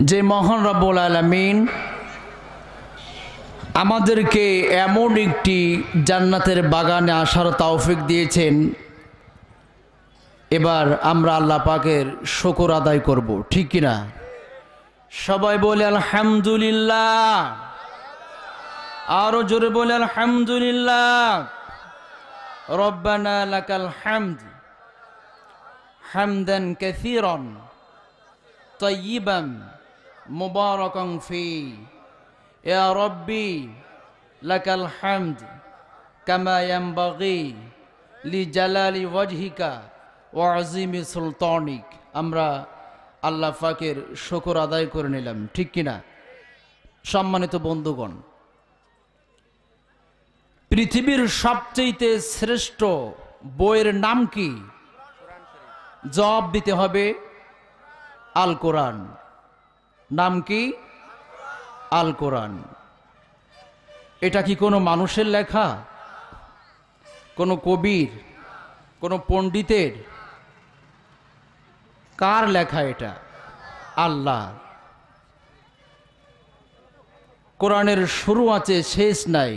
যে মহান রব্বুল আলামিন আমাদেরকে এমন একটি জান্নাতের বাগানে আসার তৌফিক দিয়েছেন। এবার আমরা আল্লাহ পাকের শুকর আদায় করব, ঠিক কি না? সবাই বলে আলহামদুলিল্লাহ, আরো জোরে বলে আলহামদুলিল্লাহ। রব্বানা লাকাল হামদ হামদান কাসীরান তাইয়িবান মুবারাকান ফি ইয়া রাব্বি লাকাল হামদ কামা ইয়ানবাগি লিজালালি ওয়াজহিকা ওয়া আযীমি সুলতানিক। আমরা আল্লাহ পাকের শুকর আদায় করে নিলাম, ঠিক কিনা? সম্মানিত বন্ধুগণ, পৃথিবীর সবচেয়ে শ্রেষ্ঠ বইয়ের নাম কি? জবাব দিতে হবে আল কোরআন। নাম কি? আল কোরআন। এটা কি কোনো মানুষের লেখা, কোনো কবির, কোনো পণ্ডিতের? কার লেখা এটা? আল্লাহ। কোরআনের শুরু আছে, শেষ নাই,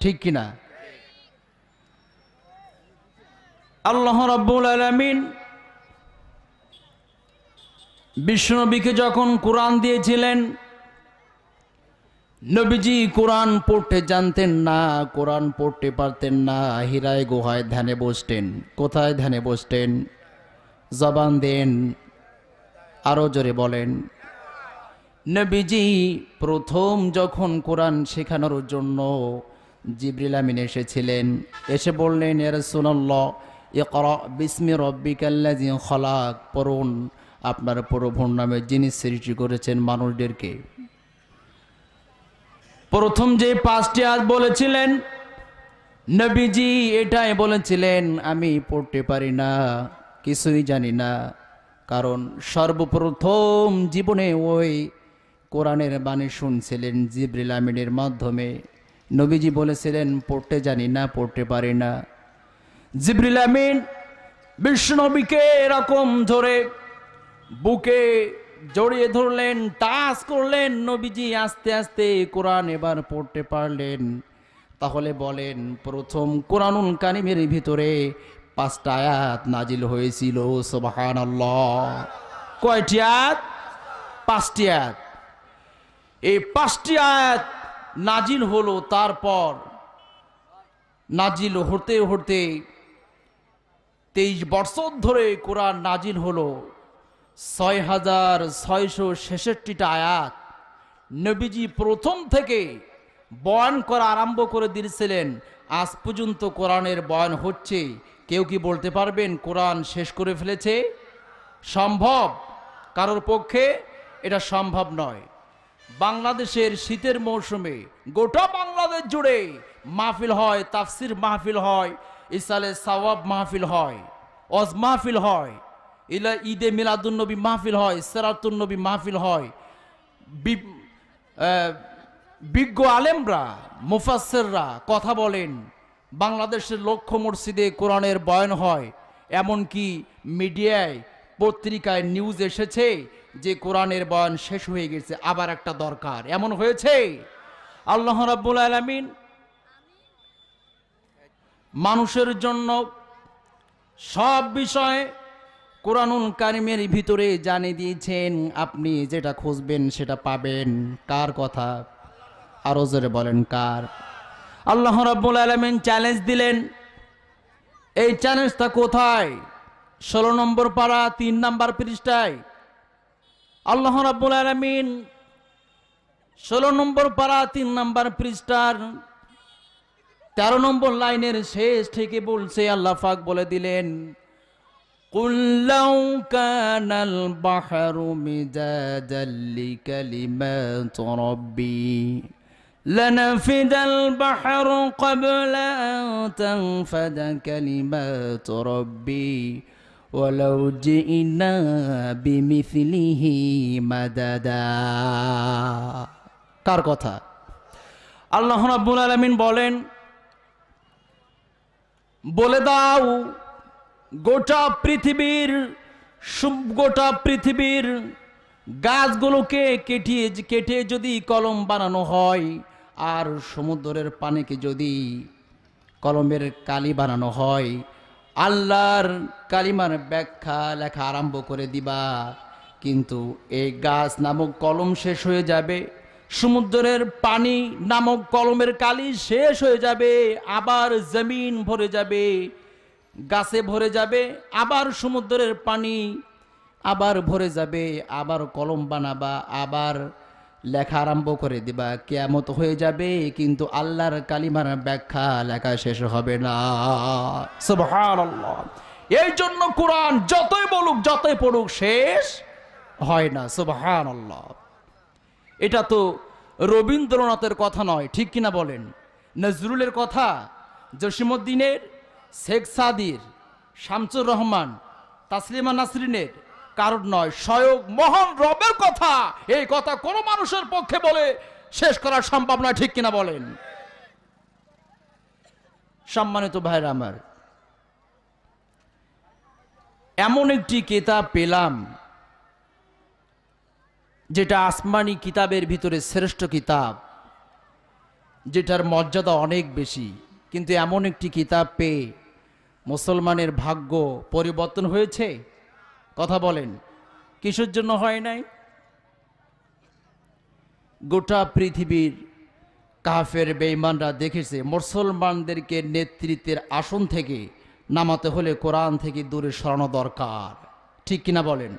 ঠিক কিনা? আল্লাহ রাব্বুল আলামিন বিশ্বনবীকে যখন কোরআন দিয়েছিলেন, নবীজি কোরআন পড়তে জানতেন না, কোরআন পড়তে পারতেন না। হীরায় গুহায় ধ্যানে বসতেন। কোথায় ধ্যানে বসতেন? জবান দেন, আরো জোরে বলেন। নবীজি প্রথম যখন কোরআন শেখানোর জন্য জিবরিল আমিন এসেছিলেন, এসে বললেন, ইয়া রাসূলুল্লাহ ইকরা বিসমি রাব্বিকাল্লাযী খলাক, পড়ুন আপনার প্রভুর নামে যিনি সৃষ্টি করেছেন মানুষদেরকে। প্রথম যে 5টি আয়াত বলেছিলেন, নবীজি এটাই বলেছিলেন, আমি পড়তে পারি না, কিছুই জানি না। কারণ সর্বপ্রথম জীবনে ওই কোরআনের বাণী শুনছিলেন জিবরিল আমিনের মাধ্যমে। নবীজি বলেছিলেন, পড়তে জানি না, পড়তে পারি না। জিবরিল আমিন বিশ্বনবীকে এরকম ধরে বুকে জড়িয়ে ধরলেন, টাচ করলেন। নবীজি আস্তে আস্তে কোরআন এবার পড়তে পারলেন। তাহলে বলেন, প্রথম কোরআনুল কারীমের ভিতরে 5টা আয়াত নাজিল হয়েছিল। সুবহানাল্লাহ। কয়টি আয়াত? 5টি আয়াত। এই 5টি আয়াত নাজিল হলো। তারপর নাজিল হতে হতে 23 বছর ধরে কোরআন নাজিল হলো। 6666টা আয়াত নবীজি প্রথম থেকে বয়ান করা আরম্ভ করে দিয়েছিলেন। আজ পর্যন্ত কোরআনের বয়ান হচ্ছে। কেউ কি বলতে পারবেন কোরআন শেষ করে ফেলেছে? সম্ভব? কারোর পক্ষে এটা সম্ভব নয়। বাংলাদেশের শীতের মৌসুমে গোটা বাংলাদেশ জুড়ে মাহফিল হয়, তাফসির মাহফিল হয়, ইসালে সাওয়াব মাহফিল হয়, ওয়াজ মাহফিল হয়, ঈদে মিলাদুন নবী মাহফিল হয়, সিরাতুন নবী মাহফিল হয়। বিজ্ঞ আলেমরা, মুফাসসিররা কথা বলেন। বাংলাদেশের লক্ষ মসজিদে কোরআনের বয়ান হয়। এমনকি মিডিয়ায়, পত্রিকায় নিউজ এসেছে যে কোরআনের বয়ান শেষ হয়ে গেছে, আবার একটা দরকার। এমন হয়েছে। আল্লাহ রাব্বুল আলামিন মানুষের জন্য সব বিষয়ে কোরআনুল কারীমের ভিতরে জানিয়ে দিয়েছেন। আপনি যেটা খুঁজবেন সেটা পাবেন। কার কথা? আরো জোরে বলেন, কার? আল্লাহ রাব্বুল আলামিন চ্যালেঞ্জ দিলেন। এই চ্যালেঞ্জটা কোথায়? 16 নম্বর পারা 3 নম্বর পৃষ্ঠায় আল্লাহ রাব্বুল আলামিন 16 নম্বর পারা 3 নম্বর পৃষ্ঠার 13 নম্বর লাইনের শেষ থেকে বলছে, আল্লাহ পাক বলে দিলেন, কুল লাউ কানাল বাহরু মিজাজাল লিকালিমাতি রাব্বি লানাফিদাল বাহরু ক্বাবলা আন তানফাদা কালিমাতু রাব্বি ওয়ালাউ জিনা বিমিসলিহি মাদাদা। কার কথা? আল্লাহ রাব্বুল আলামিন বলেন, বলে দাও গোটা পৃথিবীর গাছগুলোকে কেটে যদি কলম বানানো হয়, আর সমুদ্রের পানিকে যদি কলমের কালি বানানো হয়, আল্লাহর কালিমার ব্যাখ্যা লেখা আরম্ভ করে দিবা, কিন্তু এই গাছ নামক কলম শেষ হয়ে যাবে, সমুদ্রের পানি নামক কলমের কালি শেষ হয়ে যাবে, আবার জমিন ভরে যাবে, গাছে ভরে যাবে, আবার সমুদ্রের পানি আবার ভরে যাবে, আবার কলম বানাবা, আবার লেখা আরম্ভ করে দিবা, কিয়ামত হয়ে যাবে, কিন্তু আল্লাহর কালিমার ব্যাখ্যা লেখা শেষ হবে না। সুবহানাল্লাহ। এই জন্য কোরআন যতই বলুক যতই পড়ুক শেষ হয় না। সুবহানাল্লাহ। এটা তো রবীন্দ্রনাথের কথা নয়, ঠিক কিনা বলেন? নজরুলের কথা, জসিমউদ্দিনের, শেখ সাদির, শামসুর রহমান, তাসলিমা নাসরিনের কারণ নয়, স্বয়ং মহান রবের কথা। এই কথা কোনো মানুষের পক্ষে বলে শেষ করা সম্ভব নয়, ঠিক কিনা বলেন? সম্মানিত ভাইরা আমার, এমন একটি কিতাব পেলাম যেটা আসমানি কিতাবের ভিতরে শ্রেষ্ঠ কিতাব, যেটার মর্যাদা অনেক বেশি, কিন্তু এমন একটি কিতাব পেয়ে মুসলমানের ভাগ্য পরিবর্তন হয়েছে। কথা বলেন, কিসের জন্য হয় নাই? গোটা পৃথিবীর কাফের বেঈমানরা দেখেছে মুসলমানদেরকে নেতৃত্বের আসন থেকে নামাতে হলে কোরআন থেকে দূরে সরানো দরকার, ঠিক কিনা বলেন?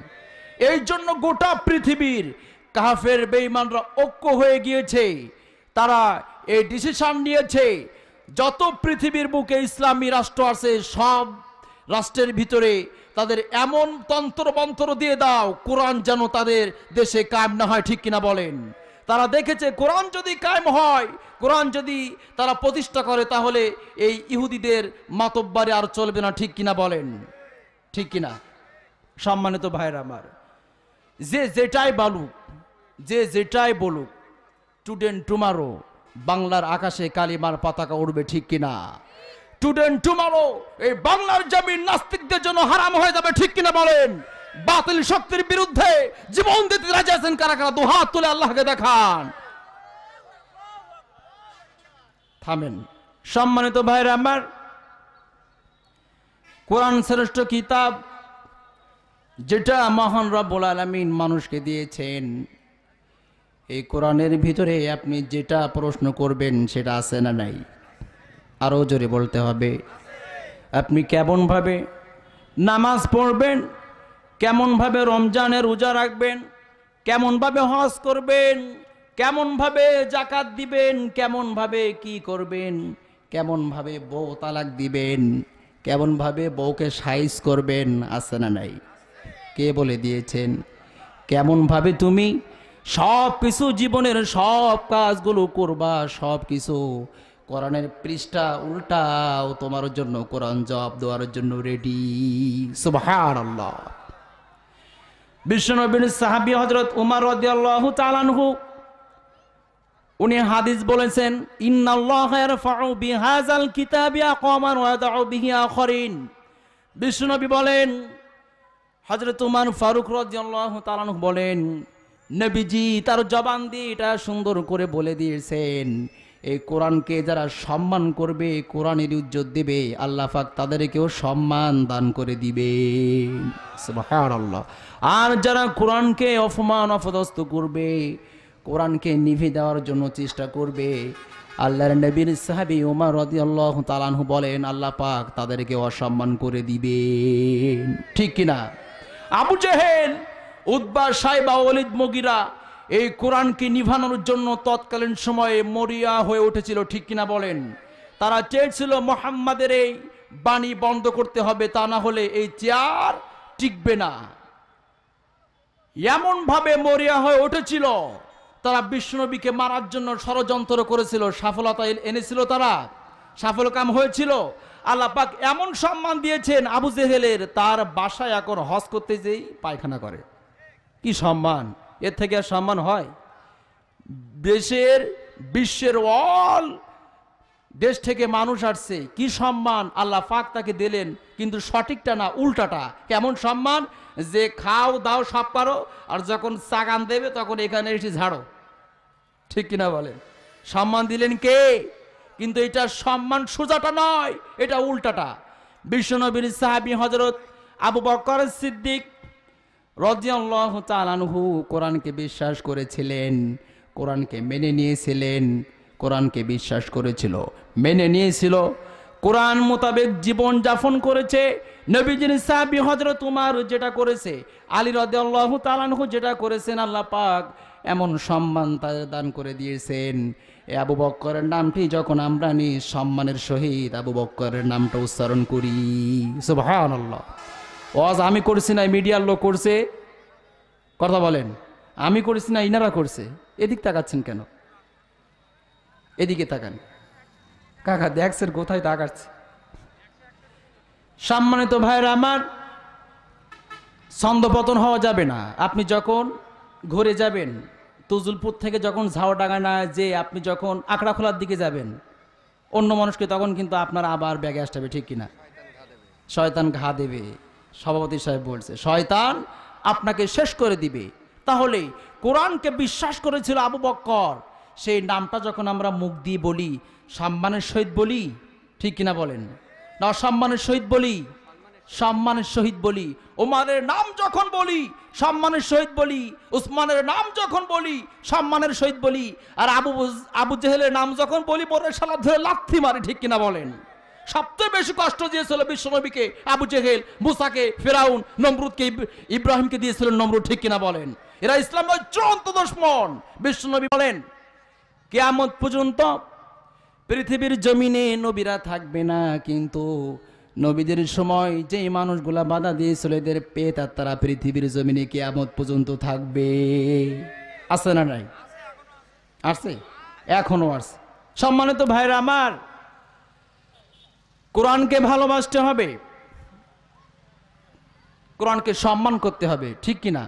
এই জন্য গোটা পৃথিবীর কাফের বেঈমানরা ঐক্য হয়ে গিয়েছে, তারা এই ডিসিশন নিয়েছে যত পৃথিবীর বুকে ইসলামী রাষ্ট্র আছে সব রাষ্ট্রের ভিতরে তাদের এমন তন্ত্র মন্ত্র দিয়ে দাও কোরআন যেন তাদের দেশে কায়েম না হয়, ঠিক কিনা বলেন? তারা দেখেছে কোরআন যদি কায়েম হয়, কোরআন যদি তারা প্রতিষ্ঠা করে, তাহলে এই ইহুদিদের মাতব্বারে আর চলবে না, ঠিক কিনা বলেন? ঠিক কিনা? সম্মানিত ভাইরা আমার, যে যেটাই বলুক টুডে টুমারো বাংলার আকাশে কালিমার পতাকা উড়বে, ঠিক কিনা? টুডে টুমারো এই বাংলার জমিন নাস্তিকদের জন্য হারাম হয়ে যাবে, ঠিক কিনা বলেন? বাতিল শক্তির বিরুদ্ধে জীবন দিতে রাজি আছেন কারা কারা? দুহাত তুলে আল্লাহকে দেখান। থামেন। সম্মানিত ভাইরা আমার, কোরআন শ্রেষ্ঠ কিতাব, যেটা মহান রব্বুল আলামিন মানুষকে দিয়েছেন। এই কোরআনের ভিতরে আপনি যেটা প্রশ্ন করবেন সেটা আছে না নাই? আরো জোরে বলতে হবে। আপনি কেমন ভাবে নামাজ পড়বেন, কেমন ভাবে রমজানের রোজা রাখবেন, কেমন ভাবে হজ করবেন, কেমন ভাবে যাকাত দিবেন, কেমন ভাবে কি করবেন, কেমন ভাবে বউ তালাক দিবেন, কেমন ভাবে বউকে সাইজ করবেন, আছে না নাই? কে বলে দিয়েছেন? কেমন ভাবে তুমি সব কিছু জীবনের সব কাজগুলো করবা, সব কিছু কোরআনের পৃষ্ঠা উল্টাও, তোমার জন্য কোরআন জবাব দেওয়ার জন্য রেডি। সুবহানাল্লাহ। বিশ্বনবীর সাহাবী হযরত উমর রাদিয়াল্লাহু তাআলা আনহু উনি হাদিস বলেছেন, ইন্নাল্লাহা ইয়ারফাউ বিহাযাল কিতাবি আকওয়ামান ওয়া ইয়াদউ বিহি আখারিন। বিশ্বনবী বলেন, হযরত উমর ফারুক রাদিয়াল্লাহু তাআলা আনহু বলেন, নবীজি তার জবান দিয়ে এটা সুন্দর করে বলে দিয়েছেন, এই কোরআনকে যারা সম্মান করবে, কোরআনের ইজ্জত দেবে, আল্লাহ পাক তাদেরকেও সম্মান দান করে দিবে। সুবহানাল্লাহ। আর যারা কোরআনকে অপমান অপদস্থ করবে, কোরআনকে নিভে দেওয়ার জন্য চেষ্টা করবে, আল্লাহর নবীর সাহাবী উমর রাদিয়াল্লাহু তাআলা আনহু বলেন, আল্লাহ পাক তাদেরকে অসম্মান করে দিবেন, ঠিক কিনা? আবু জেহেল, উতবা, সাইবা, ওয়ালিদ, মুগিরা এই কোরআনকে নিভানোর জন্য তৎকালীন সময়ে মরিয়া হয়ে উঠেছিল, ঠিক কিনা বলেন? তারা চেয়েছিল মুহাম্মাদের এই বাণী বন্ধ করতে হবে, তা না হলে এই চেয়ার টিকবে না। এমন ভাবে মরিয়া হয়ে উঠেছিল, তারা বিশ্বনবীকে মারার জন্য ষড়যন্ত্র করেছিল, সফলতা এনেছিল, তারা সফল কাম হয়েছিল। আল্লাহ পাক এমন সম্মান দিয়েছেন আবু জেহেলের, তার বাসায় এখন হজ করতে যেই পায়খানা করে। কি সম্মান! এর থেকে আর সম্মান হয়? বিশ্বের অল দেশ থেকে মানুষ আসছে, কি সম্মান আল্লাহ পাক তাকে দিলেন, কিন্তু সঠিকটা না, উল্টাটা। কেমন সম্মান! যে খাও দাও সব পারো, আর যখন চাগান দেবে তখন এখানে এসে ঝাড়ো। ঠিক কিনা বলেন? সম্মান দিলেন কে? কিন্তু এটা সম্মান সোজাটা নয়, এটা উল্টাটা। বিশ্বনবীর সাহাবী হযরত আবু বকর সিদ্দিক রাদিয়াল্লাহু তাআলা আনহু কোরআনকে বিশ্বাস করেছিলেন, কোরআনকে মেনে নিয়েছিলেন, কোরআনকে বিশ্বাস করেছিল, মেনে নিয়েছিল, কোরআন মোতাবেক জীবন যাপন করেছে। নবীজির সাহাবী হযরত উমর যেটা করেছে, আলী রাদিয়াল্লাহু তাআলা আনহু যেটা করেছেন, আল্লাহ পাক এমন সম্মান তাদের দান করে দিয়েছেন। এই আবু বকরের নামটি যখন আমরা নিই, সম্মানের সহিত আবু বকরের নামটা উচ্চারণ করি। সুবহানাল্লাহ। ওয়াজ আমি করছি না, মিডিয়ার লোক করছে। কথা বলেন, আমি করেছি না ইনারা করছে? এদিক তাকাচ্ছেন কেন? এদিকে তাকান। কাকা দেখছেন কোথায় তাকাচ্ছে? সম্মানিত ভাইরা আমার, ছন্দপতন হওয়া যাবে না। আপনি যখন ঘুরে যাবেন তুজুলপুর থেকে, যখন ঝাউডাঙ্গা না যে আপনি যখন আখড়াখোলার দিকে যাবেন অন্য মানুষকে, তখন কিন্তু আপনার আবার ব্যাগে আসতে, ঠিক কিনা? শয়তান ঘা দেবে। সভাপতি সাহেব বলছে শয়তান আপনাকে শেষ করে দিবে। তাহলে কোরআনকে বিশ্বাস করেছিল আবু বকর, সেই নামটা যখন আমরা মুখ দিয়ে বলি, সম্মানের সহিত বলি, ঠিক কিনা বলেন? না অসম্মানের সহিত বলি? সম্মানের সহিত বলি। ওমরের নাম যখন বলি সম্মানের সহিত বলি, উসমানের নাম যখন বলি সম্মানের সহিত বলি, আর আবু জেহেলের নাম যখন বলি বড় শালা ধরে লাথি মারে, ঠিক কিনা বলেন? সবচেয়ে বেশি কষ্ট দিয়েছিল বিশ্বনবীকে আবু জেহেল, মুসাকে ফেরাউন, নমরুদকে ইব্রাহিমকে দিয়েছিলেন নমরুদ, ঠিক কিনা বলেন? এরা ইসলামের চূড়ান্ত দুশমন। বিশ্বনবী বলেন কিয়ামত পর্যন্ত পৃথিবীর জমিনে নবীরা থাকবে না, কিন্তু নবীদের সময় যে মানুষগুলা বাধা দিয়েছিল এদের পেট আর তারা পৃথিবীর জমিনে কিয়ামত পর্যন্ত থাকবে। আছে না নাই? আছে, এখনো আছে। সম্মানিত ভাইরা আমার, কোরআনকে ভালোবাসতে হবে, কোরআনকে সম্মান করতে হবে, ঠিক কিনা?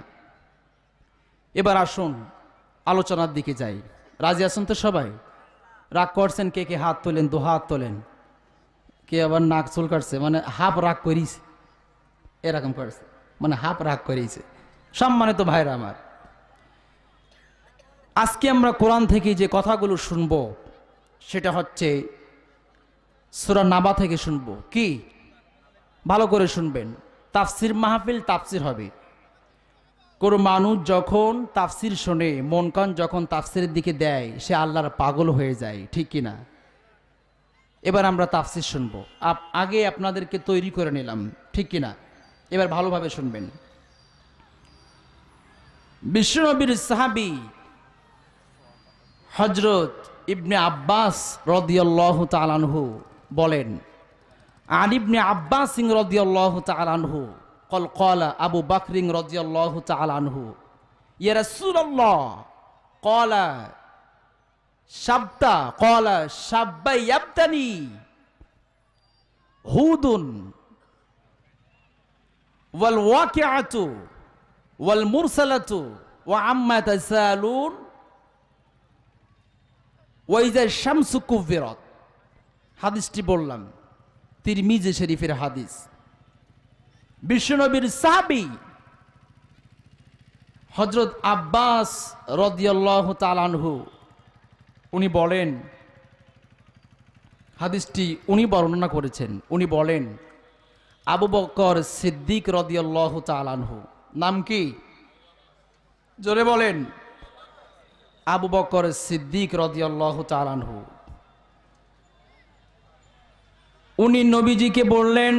এবার আসুন আলোচনার দিকে যাই। রাজি আছেন তো সবাই? রাগ করছেন কে কে? হাত তোলেন, দু হাত তোলেন। কে আবার নাক চুল কাটছে, মানে হাফ রাগ করিছে, এরকম করছে, মানে হাফ রাগ করিছে। সম্মানিত ভাইরা আমার, আজকে আমরা কোরআন থেকে যে কথাগুলো শুনবো সেটা হচ্ছে সূরা নাবা থেকে শুনবো। কি? ভালো করে শুনবেন। তাফসির মাহফিল, তাফসির হবে। কোন মানুষ যখন তাফসির শোনে, মন কান যখন তাফসিরের দিকে দেয়, সে আল্লাহর পাগল হয়ে যায়, ঠিক কিনা? এবার আমরা তাফসির শুনবো। আগে আপনাদেরকে তৈরি করে নিলাম, ঠিক কিনা? এবার ভালোভাবে শুনবেন। বিশ্বনবীর সাহাবী হযরত ইবনে আব্বাস রাদিয়াল্লাহু তাআলা আনহু বলেন, আন ইবনে আব্বাস রাদিয়াল্লাহু তাআলা আনহু قال قال أبو بكر رضي الله تعالى عنه يا رسول الله قال شبت قال شب يبتني هود والواقعة والمرسلة وعما تسالون وإذا الشمس كورت। হাদিসটি বললাম, তিরমিজি শরীফের হাদিস। বিশ্বনবীর সাহাবী হযরত আব্বাস রাদিয়াল্লাহু তাআলা আনহু উনি বলেন, হাদিসটি উনি বর্ণনা করেছেন। উনি বলেন আবু বকর সিদ্দিক রাদিয়াল্লাহু তাআলা আনহু। নাম কি? জোরে বলেন। আবু বকর সিদ্দিক রাদিয়াল্লাহু তাআলা আনহু উনি নবীজিকে বললেন,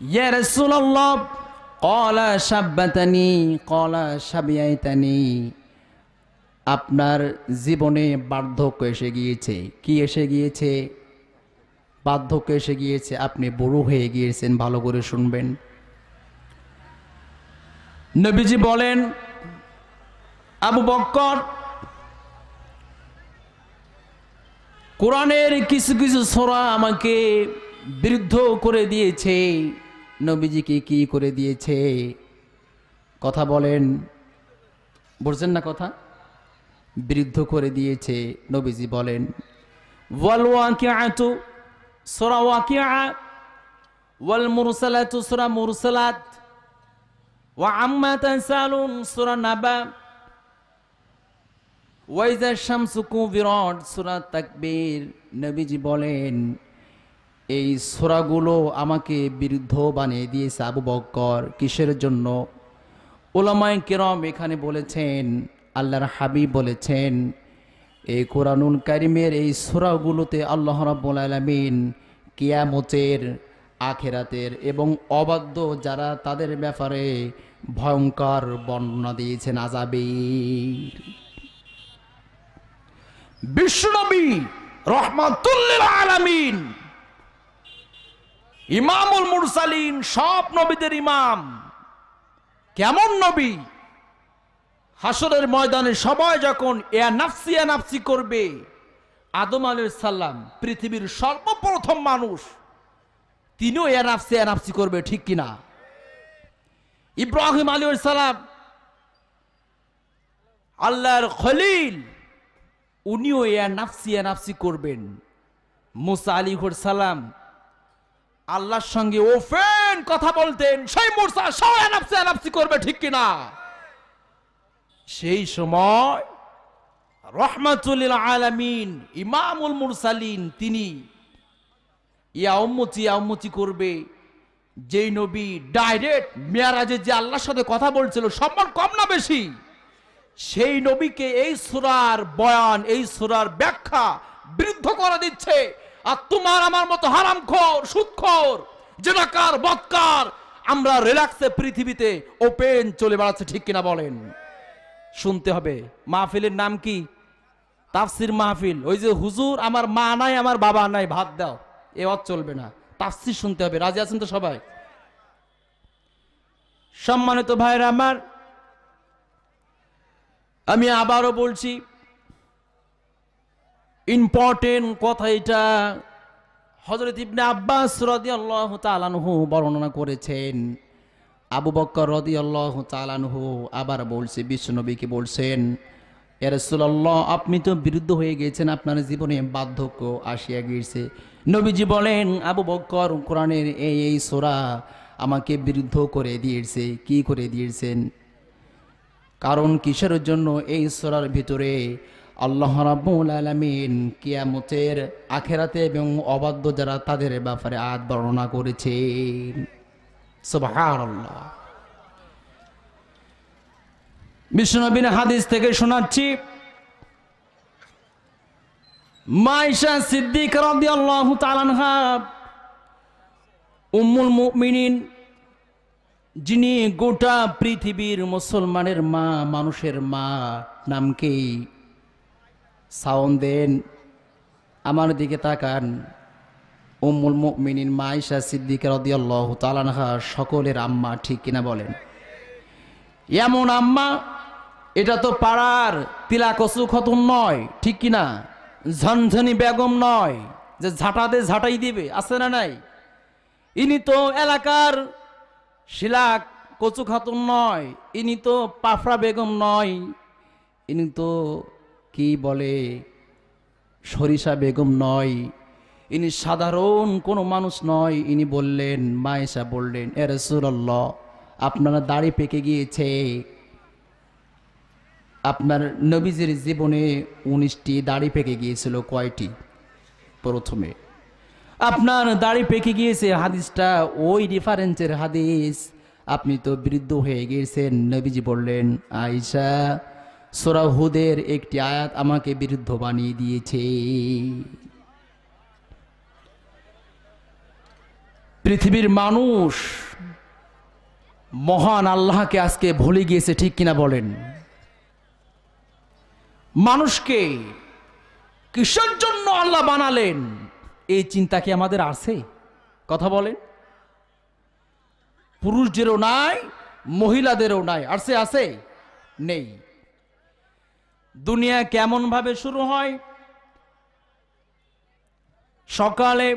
ইয়া রাসূলুল্লাহ ক্বালা শাব্বাতানি ক্বালা শাবিয়াইতানি। আপনার জীবনে বার্ধক্য এসে গিয়েছে। কি এসে গিয়েছে? বার্ধক্য এসে গিয়েছে, আপনি বুড়ো হয়ে গিয়েছেন। ভালো করে শুনবেন। নবীজি বলেন, আবু বকর, কোরআনের কিছু কিছু সূরা আমাকে বৃদ্ধ করে দিয়েছে। নবীজিকে কি করে দিয়েছে? কথা বলেন, বুঝছেন না কথা? বৃদ্ধ করে দিয়েছে। নবীজি বলেন ওয়াল ওয়াকিআতু, সূরা ওয়াকিআ ওয়াল মুরসালাতু সূরা মুরসালাত, ওয়া আম্মা তাসালুন সূরা নাবা, ওয়া ইযা শামসু কুবিরাত সূরা তাকবীর। নবীজি বলেন এই সূরাগুলো আমাকে বিরুদ্ধ বানিয়ে দিয়েছে আবু বকর। কিসের জন্য? উলামায়ে কিরাম এখানে বলেছেন, আল্লাহর হাবিব বলেছেন, এই কোরআনুল কারীমের এই সূরাগুলোতে আল্লাহ রাব্বুল আলামিন কিয়ামতের, আখিরাতের এবং অবাধ্য যারা তাদের ব্যাপারে ভয়ঙ্কর বর্ণনা দিয়েছেন আযাবের। বিশ্বনবী রাহমাতুল লিল আলামিন, ইমামুল মুরসালিন, সব নবীদের ইমাম। কেমন নবী? হাসরের ময়দানে সবাই যখন ইয়া নাফসি করবে, আদম আলাইহিস সালাম পৃথিবীর সর্বপ্রথম মানুষ, তিনিও ইয়া নাফসি করবে, ঠিক কিনা? ইব্রাহিম আলাইহিস সালাম আল্লাহর খলিল, উনিও ইয়া নাফসি করবেন। মুসা আলাইহিস সালাম আল্লাহর সঙ্গে ওপেন কথা বলতেন, সেই মুসা সব ইয়া নাফসি করবে, ঠিক কিনা? সেই সময় রাহমাতুল লিল আলামিন ইমামুল মুরসালিন তিনি ইয়া উম্মতি করবে। যেই নবী ডাইরেক্ট মেরাজে যে আল্লাহর সাথে কথা বলছিল, সম্মান কম না বেশি? সেই নবীকে এই সূরার বয়ান, এই সূরার ব্যাখ্যা বিরুদ্ধ করে দিচ্ছে। আর তোমার আমার মতো হারামখোর, সুদখোর, জিনাকার, বদকার আমরা রিল্যাক্সে পৃথিবীতে ওপেন চলে বেড়াচ্ছে, ঠিক কিনা বলেন? শুনতে হবে। মাহফিলের নাম কি? তাফসির মাহফিল। ওই যে হুজুর আমার মা নাই, আমার বাবা নাই, ভাত দাও, এ ওয়াজ চলবে না। তাফসির শুনতে হবে। রাজি আছেন তো সবাই? সম্মানিত ভাইরা আমার, আমি আবারও বলছি, ইম্পর্টেন্ট কথা এটা। হযরত ইবনে আব্বাস রাদিয়াল্লাহু তাআলা আনহু বর্ণনা করেছেন, আবু বকর রাদিয়াল্লাহু তাআলা আনহু আবার বলছে, বিশ্বনবীকে বলছেন, ইয়া রাসূলুল্লাহ আপনি তো বিরুদ্ধ হয়ে গিয়েছেন, আপনার জীবনে বার্ধক্য আসিয়া গিয়েছে। নবীজি বলেন, আবু বকর কোরআনের এই সূরা আমাকে বিরুদ্ধ করে দিয়েছে। কি করে দিয়েছেন? কারণ কিসের জন্য? এই সূরার ভিতরে আল্লাহ রাব্বুল আলামিন কিয়ামতের, আখিরাতে এবং অবাধ্য যারা তাদের ব্যাপারে আয়াত বর্ণনা করেছেন। সুবহানাল্লাহ। বিশ্বনবীর হাদিস থেকে শোনাচ্ছি, মাইশা সিদ্দিকা রাদিয়াল্লাহু তাআলা আনহা উম্মুল মুমিনিন, যিনি গোটা পৃথিবীর মুসলমানের মা, মানুষের মা, নাম কি? সাউন্ড দেন, আমার দিকে তাকান। উম্মুল মুমিনিন মাইশা সিদ্দিকা রাদিয়াল্লাহু তাআলা আনহা সকলের আম্মা, ঠিক কিনা বলেন? এমন আম্মা, এটা তো পাড়ার তিলাকসু খতুন নয়, ঠিক কিনা? ঝনঝনি বেগম নয় যে ঝাঁটাতে ঝাঁটাই দিবে, আছে না নাই? ইনি তো এলাকার শিলাক কচু খাতুন নয়, ইনি তো পাফরা বেগম নয়, ইনি তো কি বলে সরিষা বেগম নয়, ইনি সাধারণ কোনো মানুষ নয়। ইনি বললেন, মায়েশা বললেন, এ রাসূলুল্লাহ আপনার দাড়ি পেকে গিয়েছে। আপনার নবীজির জীবনে 19টি দাড়ি পেকে গিয়েছিল। কয়টি? প্রথমে আপনার দাড়ি পেকে গিয়েছে, হাদিসটা ওই রেফারেন্সের হাদিস, আপনি তো বিরুদ্ধ হয়ে গিয়েছেন। নবীজি বললেন, আয়েশা সূরা হুদের একটি আয়াত আমাকে বিরুদ্ধ বানিয়ে দিয়েছে। পৃথিবীর মানুষ মহান আল্লাহকে আজকে ভুলে গিয়েছে, ঠিক কিনা বলেন? মানুষকে কিসের জন্য আল্লাহ বানালেন, এই চিন্তা কি আমাদের আছে? কথা বলেন। পুরুষদেরও নাই, মহিলাদেরও নাই। আছে? আছে? নেই। দুনিয়া কেমন ভাবে শুরু হয়? সকালে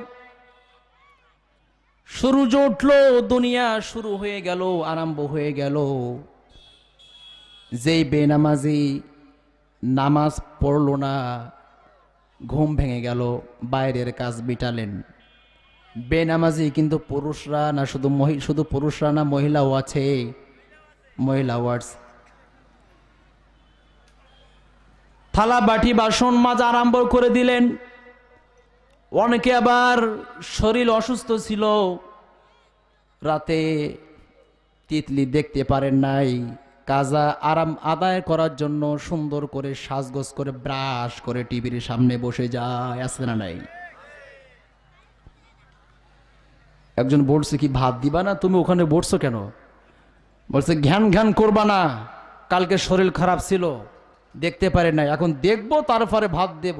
সূর্য উঠলো, দুনিয়া শুরু হয়ে গেল, আরম্ভ হয়ে গেল। যেই বেনামাজি নামাজ পড়লো না, ঘুম ভেঙে গেল, বাইরের কাজ বিটালেন, বেনামাজি কিন্তু পুরুষরা না, শুধু পুরুষরা না, মহিলাও আছে, মহিলাও আছে। থালা বাটি বাসন মাজা আরম্ভ করে দিলেন। অনেকে আবার শরীর অসুস্থ ছিল, রাতে তিতলি দেখতে পারেন নাই, কাজা আরাম আদায় করার জন্য সুন্দর করে সাজগোজ করে ব্রাশ করে টিভির সামনে বসে যায়, আছে না নাই? একজন বলছে কি ভাত দিবা না, তুমি ওখানে বসছো কেন? বলছে ঘ্যান ঘ্যান করবা না, কালকে শরীর খারাপ ছিল দেখতে পারে নাই, এখন দেখবো তারপরে ভাত দেব,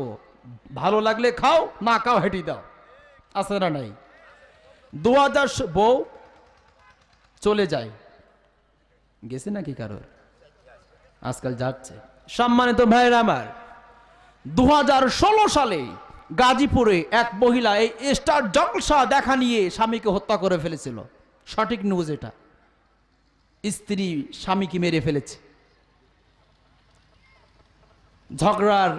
ভালো লাগলে খাও, না খাও হেঁটি দাও, আছে না নাই? 2000 বউ চলে যায়, গেছে নাকি কারোর? আজকাল যাচ্ছে। সম্মানিত ভাইরা আমার, 2016 সালে গাজীপুরে এক মহিলা এই স্টার জলসা দেখা নিয়ে স্বামীকে হত্যা করে ফেলেছিল। সঠিক নিউজ এটা। স্ত্রী স্বামীকে মেরে ফেলেছে। ঝগড়ার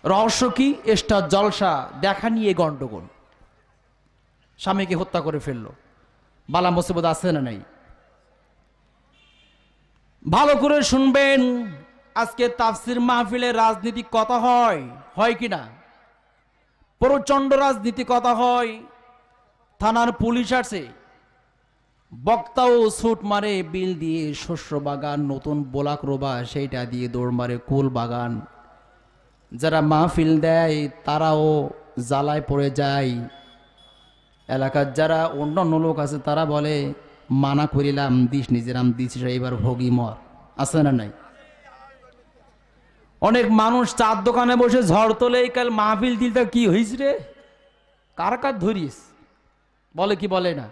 রহস্য কি? স্টার জলসা দেখা নিয়ে গন্ডগোল, স্বামীকে হত্যা করে ফেললো। বালা মুসিবত আছে না নাই? ভালো করে শুনবেন, আজকে তাফসির মাহফিলে রাজনীতি কথা হয়, হয় কিনা? প্রচন্ড রাজনীতি কথা হয়। থানার পুলিশ আছে, বক্তাও ছুট মারে বিল দিয়ে শস্য বাগান, নতুন বোলাক রোবা সেইটা দিয়ে দৌড় মারে কুল বাগান। যারা মাহফিল দেয় তারাও জ্বালায় পড়ে যায়। এলাকার যারা অন্যান্য লোক আছে তারা বলে মানা করিলাম দিস নিজেরাম দিস, এবার ভোগী মর, আছে না নাই? অনেক মানুষ চার দোকানে বসে ঝড় তোলে, কাল মাহফিল দিলটা কি হয়েছে রে, কার কার ধরিস, বলে কি বলে না?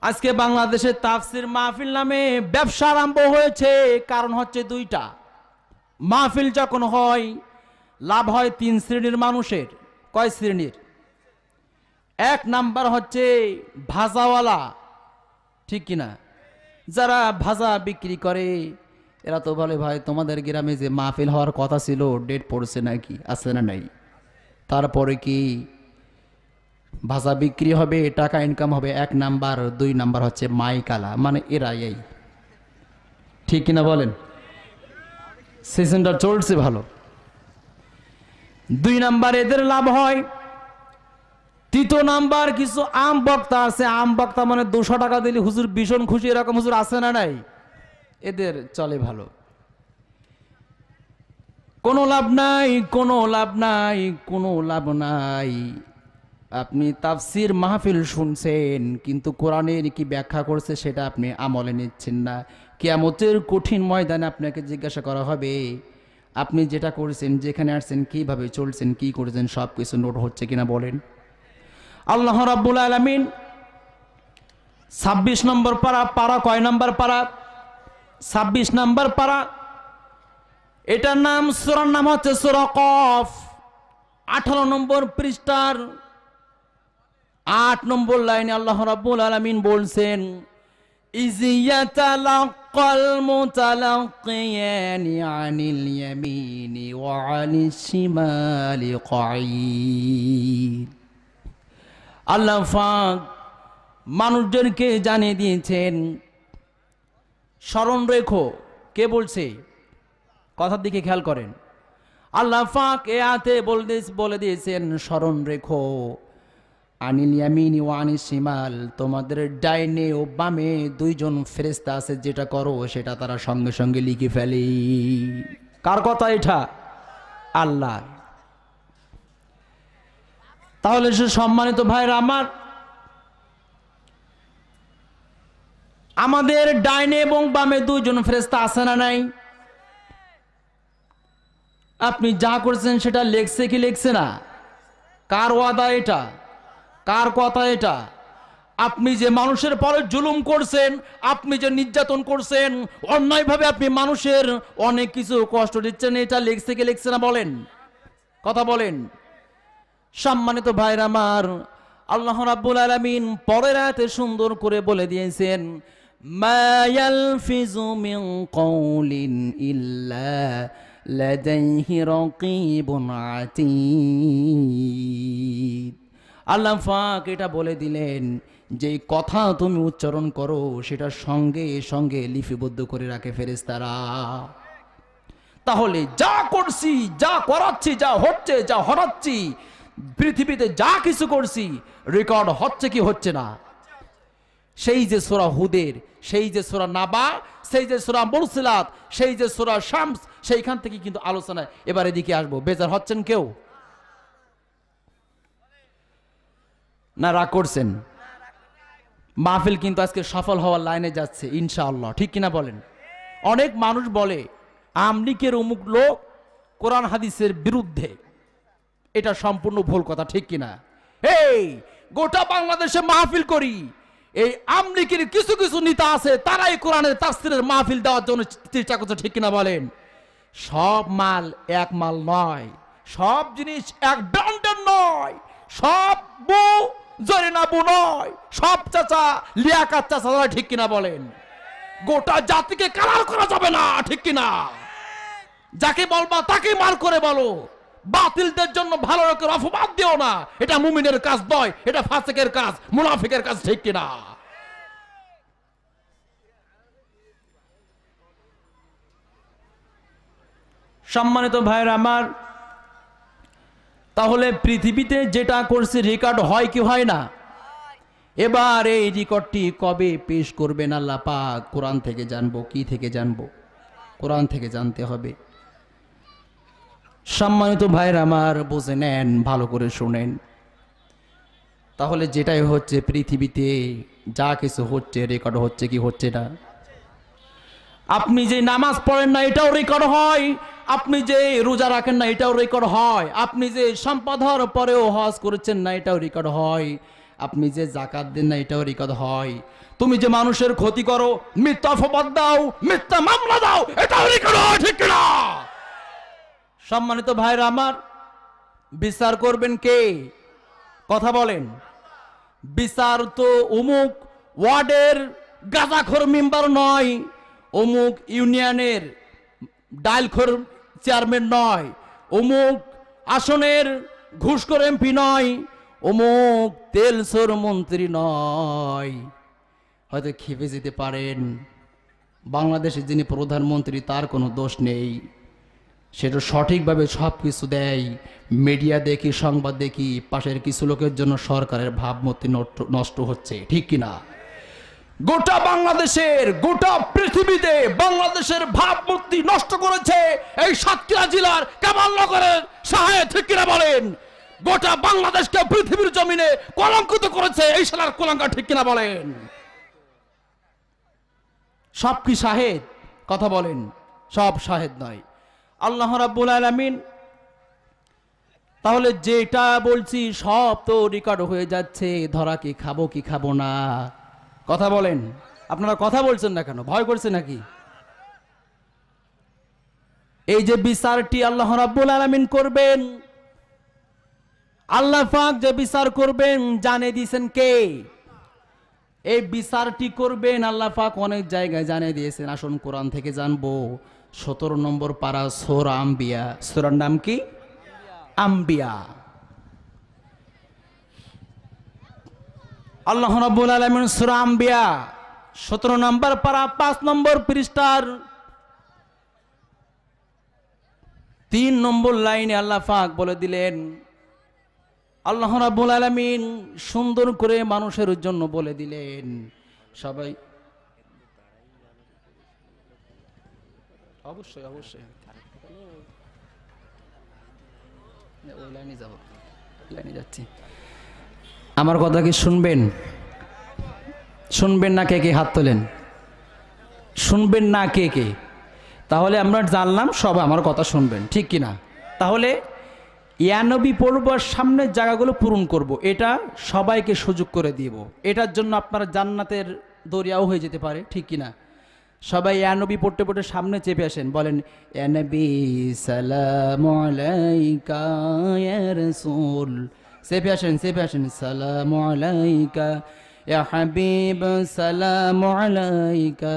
আজকে বাংলাদেশে তাফসির মাহফিল নামে ব্যবসা আরম্ভ হয়েছে। কারণ হচ্ছে দুইটা। মাহফিল যখন হয় লাভ হয় 3 শ্রেণীর মানুষের। কয় শ্রেণীর? এক নাম্বার হচ্ছে ভাজাওয়ালা, ঠিক কিনা? যারা ভাজা বিক্রি করে এরা তো বলে ভাই তোমাদের গ্রামে যে মাহফিল হওয়ার কথা ছিল ডেট পড়ছে নাকি, আছে না নাই? তারপরে কি ভাজা বিক্রি হবে, টাকা ইনকাম হবে, 1 নাম্বার। 2 নাম্বার হচ্ছে মাইকালা, মানে এরা এই, ঠিক কিনা বলেন? সিজনটা চলছে ভালো। 2 নাম্বার এদের লাভ হয়। 3 নাম্বার কিছু আম বক্তা আছে, আম বক্তা মানে 200 টাকা দিলে হুজুর ভীষণ খুশি, এরকম হুজুর আছে না নাই? এদের চলে ভালো। কোনো লাভ নাই, কোনো লাভ নাই, কোনো লাভ নাই। আপনি তাফসির মাহফিল শুনছেন কিন্তু কোরআনের কি ব্যাখ্যা করছে সেটা আপনি আমলে নিচ্ছেন না। কিয়ামতের কঠিন ময়দানে আপনাকে জিজ্ঞাসা করা হবে আপনি যেটা করেছেন, যেখানে আসছেন, কিভাবে চলছেন, কি করেছেন, সব কিছু নোট হচ্ছে কিনা বলেন। আল্লাহ রাব্বুল আলামিন 26 নম্বর পারা কয় নম্বর পারা? 26 নম্বর পারা। এটার নাম, সূরার নাম হচ্ছে সূরা কফ। 18 নম্বর পৃষ্ঠার 8 নম্বর লাইনে আল্লাহ রাব্বুল আলামিন বলছেন, ইয ইয়াতালাক্কাল মুতালাক্কিয়ানি আনিল ইয়ামিনি ওয়া আনিশ শিমালি কঈদ। আল্লাহ পাক মানুষদেরকে জানিয়ে দিয়েছেন, স্মরণ রেখো। কে বলছে? কথার দিকে খেয়াল করেন। আল্লাহ পাক এ আয়াতে বলে দিয়েছেন স্মরণ রেখো, আনিল ইয়ামিনি ওয়া আনিশ শিমাল, তোমাদের ডাইনে ও বামে 2 জন ফেরেশতা আছে, যেটা করো সেটা তারা সঙ্গে সঙ্গে লিখে ফেলে। কার কথা এটা? আল্লাহ। তাহলে সে সম্মানিত ভাইরা আমার, আমাদের ডাইনে এবং বামে 2 জন ফেরেশতা আছে না নাই? আপনি যা করছেন সেটা লেখছে কি লেখছে না? কার ওয়াদা এটা? কার কথা এটা? আপনি যে মানুষের পরে জুলুম করছেন, আপনি যে নির্যাতন করছেন, অন্যায়ভাবে আপনি মানুষের অনেক কিছু কষ্ট দিচ্ছেন, এটা লেখছে কি লেখছে না বলেন, কথা বলেন। সম্মানিত ভাইরা আমার, আল্লাহ রাব্বুল আলামিন পরের আয়াতে সুন্দর করে বলে দিয়েছেন, মা ইয়ালফিজু মিন কওলিন ইল্লা লাদাইহি রাকীবুন আতীদ। আল্লাহ পাক এটা বলে দিলেন যে কথা তুমি উচ্চারণ করো সেটা সঙ্গে সঙ্গে লিপিবদ্ধ করে রাখে ফেরেশতারা। তাহলে যা করছি, যা করাচ্ছি, যা হচ্ছে, যা হরাচ্ছি, পৃথিবীতে যা কিছু করছি রেকর্ড হচ্ছে কি হচ্ছে না? সেই যে সূরা হুদের, সেই যে সূরা নাবা, সেই যে সূরা মুরসিলাত, সেই যে সূরা শামস, সেইখান থেকে কিন্তু আলোচনা। এবার এদিকে আসবো, বেজার হচ্ছেন কেউ না? রাগ করছেন? মাহফিল কিন্তু আজকে সফল হওয়ার লাইনে যাচ্ছে ইনশাআল্লাহ, ঠিক কিনা বলেন? অনেক মানুষ বলে আমলিকের অমুক লোক কোরআন হাদিসের বিরুদ্ধে, এটা সম্পূর্ণ ভুল কথা, ঠিক কিনা? এই গোটা বাংলাদেশে মাহফিল করি, এই আমলিকের কিছু কিছু নেতা আছে তারাই কোরআনের তাফসীরের মাহফিল দেওয়ার জন্য চেষ্টা করছে, ঠিক কিনা বলেন? সব মাল এক মাল নয়, সব জিনিস এক ব্র্যান্ডের নয়, সব বউ জরিনা বউ নয়, সব চাচা লিয়াকাত চাচা নয়, ঠিক কিনা বলেন? গোটা জাতিকে কালার করা যাবে না, ঠিক কিনা? যাকে বলবা তাকে মার করে বলো, বাতিলদের জন্য ভালো লোকের অপবাদ দিও না। এটা মুমিনের কাজ নয়, এটা ফাসিকের কাজ, মুনাফিকের কাজ, ঠিক কিনা? সম্মানিত ভাইরা আমার, তাহলে পৃথিবীতে যেটা করছে রেকর্ড হয় কি হয় না? এবার এই রেকর্ডটি কবে পেশ করবেন আল্লাহ পাক? কোরআন থেকে জানবো। কি থেকে জানবো? কোরআন থেকে জানতে হবে। সম্মানিত ভাইরা আমার, বুঝে নেন, ভালো করে শুনেন। তাহলে যেটাই হচ্ছে পৃথিবীতে যা কিছু হচ্ছে রেকর্ড হচ্ছে কি হচ্ছে না? আপনি যে নামাজ পড়েন না এটাও রেকর্ড হয়, আপনি যে রোজা রাখেন না এটাও রেকর্ড হয়, আপনি যে সম্পদ হওয়ার পরেও হজ করেছেন না এটাও রেকর্ড হয়, আপনি যে যাকাত দেন না এটাও রেকর্ড হয়, তুমি যে মানুষের ক্ষতি করো, মিথ্যা অপবাদ দাও, মিথ্যা মামলা দাও, এটাও রেকর্ড হয়, ঠিক কিনা? সম্মানিত ভাইরা আমার, বিচার করবেন কে? কথা বলেন। বিচার তো অমুক ওয়ার্ডের গাঁজাখোর মেম্বার নয়, অমুক ইউনিয়নের ডাইলখোর চেয়ারম্যান নয়, অমুক আসনের ঘুষখোর এমপি নয়, অমুক তেলসোর মন্ত্রী নয়। হয়তো খেপে যেতে পারেন, বাংলাদেশের যিনি প্রধানমন্ত্রী তার কোনো দোষ নেই, সেটা সঠিকভাবে সব কিছু দেয়, মিডিয়া দেখি, সংবাদ দেখি, পাশের কিছু লোকের জন্য সরকারের ভাবমূর্তি নষ্ট হচ্ছে, ঠিক কিনা? গোটা বাংলাদেশের, গোটা পৃথিবীতে বাংলাদেশের ভাবমূর্তি নষ্ট করেছে এই সাতক্ষীরা জেলার কামালনগরের সাহেব, ঠিক কিনা বলেন? গোটা বাংলাদেশকে পৃথিবীর জমিনে কলঙ্কিত করেছে এই শালার কুলাঙ্গার, ঠিক কিনা বলেন? সব কি শাহেদ? কথা বলেন। সব শাহেদ নয়, আল্লাহ রাব্বুল আলামিন। তাহলে যেটা বলছি সব তো রেকর্ড হয়ে যাচ্ছে, ধরা কি খাবো কি খাবো না? কথা বলেন। আপনারা কথা বলছেন না কেন? ভয় করছে নাকি? এই যে বিচারটি আল্লাহ রাব্বুল আলামিন করবেন, আল্লাহ পাক যে বিচার করবেন জানিয়ে দিয়েছেন কে? এই বিচারটি করবেন আল্লাহ পাক অনেক জায়গায় জানিয়ে দিয়েছেন। আসুন কোরআন থেকে জানবো। 17 নম্বর পারা সূরা আম্বিয়া। সূরার নাম কি? আম্বিয়া। আল্লাহ রাব্বুল আলামিন সূরা আম্বিয়া 17 নম্বর পারা 5 নম্বর পৃষ্ঠার 3 নম্বর লাইনে আল্লাহ পাক বলে দিলেন, আল্লাহ রাব্বুল আলামিন সুন্দর করে মানুষের জন্য বলে দিলেন। সবাই অবশ্যই অবশ্যই ওই লাইনে যাব, লাইনে যাচ্ছি। আমার কথা কি শুনবেন? শুনবেন না? কে কে হাত তোলেন? শুনবেন না কে কে? তাহলে আমরা জানলাম সব আমার কথা শুনবেন, ঠিক কিনা? তাহলে ইয়ানবী পড়বার সামনের জায়গাগুলো পূরণ করব, এটা সবাইকে সুযোগ করে দিব। এটার জন্য আপনারা জান্নাতের দরিয়াও হয়ে যেতে পারে, ঠিক কিনা? সবাই ইয়ানবী পড়তে পড়তে সামনে চেপে আসেন, বলেন ইয়া নবী সালামু আলাইকা ইয়া রাসূল। চেপে আসেন, চেপে আসেন। সালামু আলাইকা ইয়া হাবিব, সালামু আলাইকা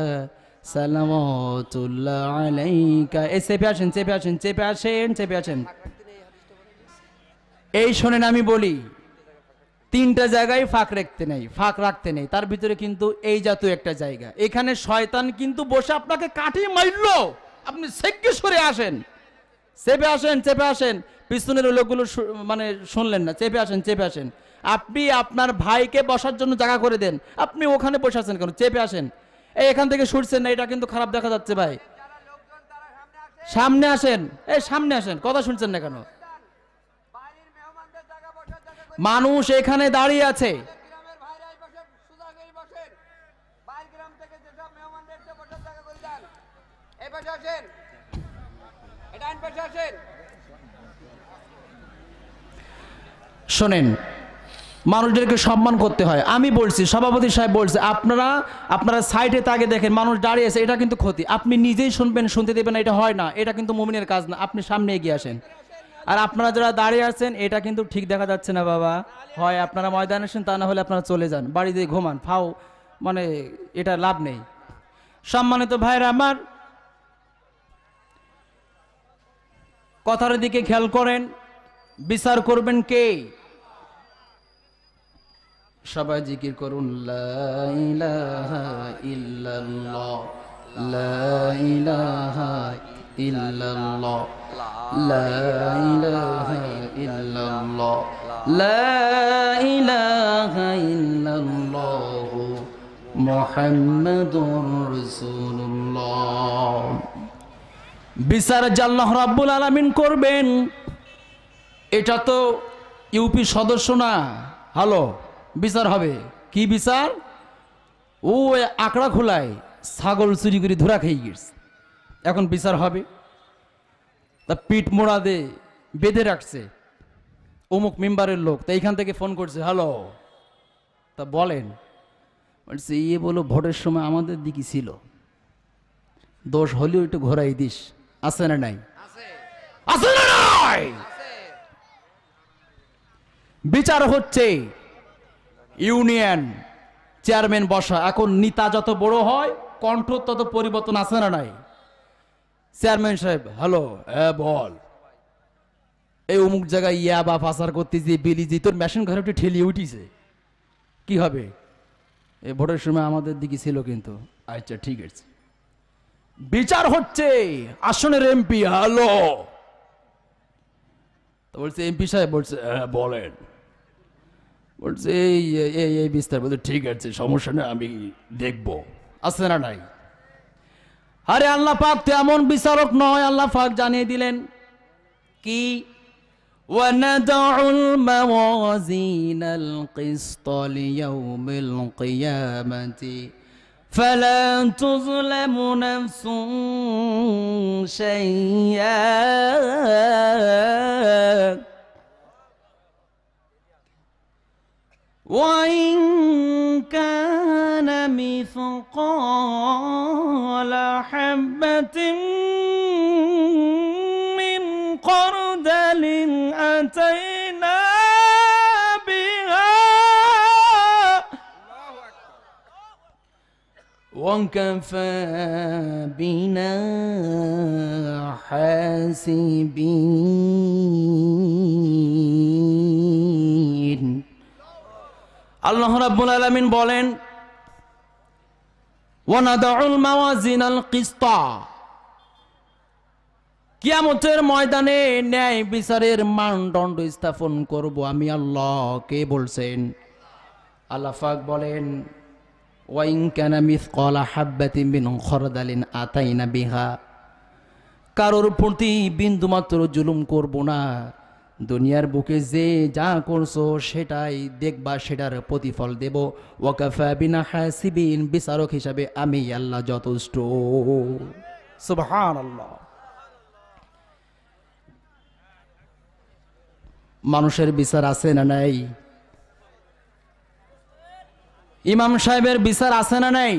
সালাওয়াতুল্লাহ আলাইকা। এই চেপে আসেন, চেপে আসেন, চেপে আসেন, চেপে আসেন। এই শোনেন, আমি বলি, তিনটা জায়গায় ফাঁক রাখতে নেই, তার ভিতরে কিন্তু এই জাতীয় একটা জায়গা। এখানে শয়তান কিন্তু বসে আপনাকে কাটিয়ে মারলো, আপনি সেকে সরে আসেন, চেপে আসেন, পিছনের লোকগুলো মানে শুনলেন না, চেপে আসেন। আপনি আপনার ভাইকে বসার জন্য জায়গা করে দেন, আপনি ওখানে বসে আছেন কেন? চেপে আসেন। এখান থেকে সরছেন না, এটা কিন্তু খারাপ দেখা যাচ্ছে ভাই। সামনে আসেন, কথা শুনছেন না কেন? মানুষ এখানে দাঁড়িয়ে আছে, শোনেন, মানুষদেরকে সম্মান করতে হয়। আমি বলছি, সভাপতি সাহেব বলছে, আপনারা সাইডে তাকে দেখেন, মানুষ দাঁড়িয়ে আছে, এটা কিন্তু ক্ষতি। আপনি নিজেই শুনবেন, শুনতে দেবেন না, এটা হয় না, এটা কিন্তু মুমিনের কাজ না। আপনি সামনে এগিয়ে আসেন। আর আপনারা যারা দাঁড়িয়ে আছেন, এটা কিন্তু ঠিক দেখা যাচ্ছে না বাবা, হয় আপনারা ময়দানে আসেন, তা না হলে আপনারা চলে যান, বাড়িতে ঘুমান, ফাও, মানে এটা লাভ নেই। সম্মানিত ভাইরা আমার, কথার দিকে খেয়াল করেন। বিচার করবেন কে? সবাই জিকির করুন, লা ইলাহা ইল্লাল্লাহ, লা ইলাহা ইল্লাল্লাহ, লা ইলাহা ইল্লাল্লাহ, লা ইলাহা ইল্লাল্লাহ, মুহাম্মাদুর রাসূলুল্লাহ। বিচার আল্লাহ রাব্বুল আলামিন করবেন, এটা তো ইউপি সদস্য না। হ্যালো, বিচার হবে কি বিচার? ও আকড়া খোলায় ছাগল চুরি করে ধরা খেয়ে গেছে, এখন বিচার হবে। তা পিঠ মোড়া দে বেঁধে রাখছে অমুক মেম্বারের লোক, তা এইখান থেকে ফোন করছে, হ্যালো, তা বলেন। বলছে, ইয়ে বলো, ভোটের সময় আমাদের দিকে ছিল, দোষ হলেও একটু ঘোরাই দিস। আছে না নাই? আছে না নাই? বিচার হচ্ছে, ইউনিয়ন চেয়ারম্যান বসা। এখন নেতা যত বড় হয়, কণ্ঠ তত পরিবর্তন। আছে না নাই? চেয়ারম্যান সাহেব, হ্যালো, বল, এই অমুক জায়গায় ইয়া বা পাচার করতে যে বেলিজি তোর মেশিন ঘরে একটু ঠেলিয়ে উঠিছে, কি হবে? এই ভোটের সময় আমাদের দিকে ছিল কিন্তু। আচ্ছা ঠিক আছে, বিচার হচ্ছে আসনের এমপি। হ্যালো, তো বলছে এমপি সাহেব, বলছে বলেন। বলছে এই বিস্তার। বলছে ঠিক আছে, সমস্যা নেই, আমি দেখবো। আছে না নাই? আরে আল্লাহ পাক তো এমন বিচারক নয়। আল্লাহ পাক জানিয়ে দিলেন কি, وَنَضَعُ الْمَوَازِينَ الْقِسْطَ لِيَوْمِ الْقِيَامَةِ فَلَا تُظْلَمُ نَفْسٌ شَيْئًا وَإِنْ كَانَ مِثْقَالَ حَبَّةٍ مِّنْ خَرْدَلٍ أَتَيْنَا بِهَا وَكَفَى بِنَا حَاسِبِينَ। আল্লাহ রাব্বুল আলামিন বলেন, ওয়ানাদাউল মাওয়াজিনাল কিসতা, কিয়ামতের ময়দানে ন্যায় বিচারের মানদণ্ড স্থাপন করব আমি আল্লাহ। কে বলছেন? আল্লাহ পাক বলেন, ওয়াইন কানা মিসকালা হাববাতিন মিন খরদালিন আতাইনা বিহা, কারোর প্রতি বিন্দুমাত্র জুলুম করব না। দুনিয়ার বুকে যে যা করছো সেটাই দেখবা, সেটার প্রতিফল দেব। ওয়াকাফা বিনা হাসিবিন, বিচারক হিসাবে আমি আল্লাহ যথেষ্ট। সুবহানাল্লাহ। মানুষের বিচার আছে না নাই? ইমাম সাহেবের বিচার আছে না নাই?